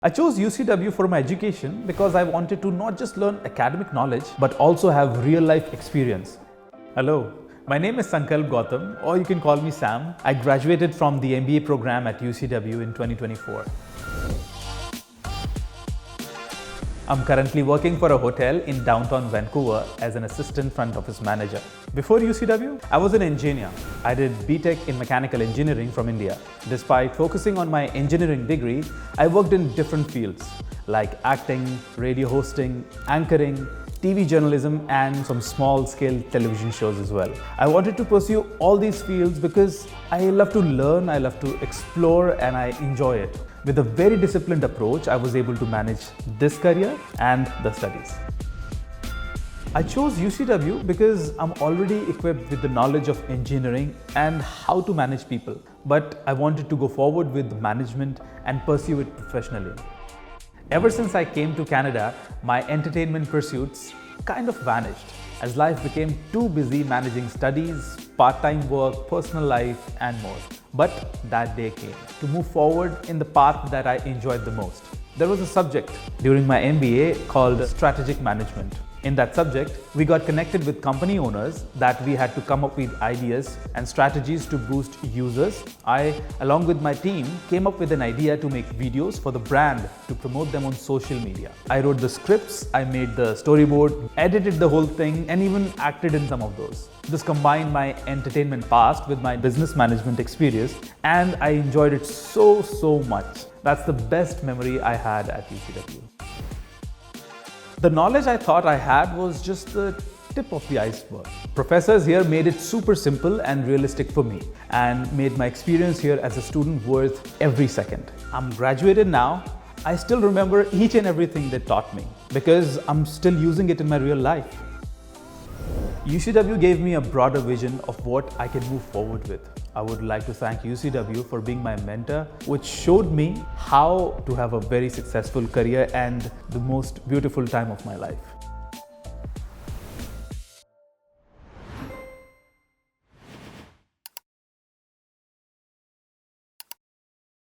I chose UCW for my education because I wanted to not just learn academic knowledge, but also have real-life experience. Hello, my name is Sankalp Gautam, or you can call me Sam. I graduated from the MBA program at UCW in 2024. I'm currently working for a hotel in downtown Vancouver as an assistant front office manager. Before UCW, I was an engineer. I did BTech in mechanical engineering from India. Despite focusing on my engineering degree, I worked in different fields like acting, radio hosting, anchoring, TV journalism, and some small-scale television shows as well. I wanted to pursue all these fields because I love to learn, I love to explore, and I enjoy it. With a very disciplined approach, I was able to manage this career and the studies. I chose UCW because I'm already equipped with the knowledge of engineering and how to manage people, but I wanted to go forward with management and pursue it professionally. Ever since I came to Canada, my entertainment pursuits kind of vanished as life became too busy managing studies, part-time work, personal life, and more. But that day came to move forward in the path that I enjoyed the most. There was a subject during my MBA called strategic management. In that subject, we got connected with company owners that we had to come up with ideas and strategies to boost users. I, along with my team, came up with an idea to make videos for the brand to promote them on social media. I wrote the scripts, I made the storyboard, edited the whole thing, and even acted in some of those. This combined my entertainment past with my business management experience, and I enjoyed it so much. That's the best memory I had at UCW. The knowledge I thought I had was just the tip of the iceberg. Professors here made it super simple and realistic for me and made my experience here as a student worth every second. I'm graduated now. I still remember each and everything they taught me because I'm still using it in my real life. UCW gave me a broader vision of what I can move forward with. I would like to thank UCW for being my mentor, which showed me how to have a very successful career and the most beautiful time of my life.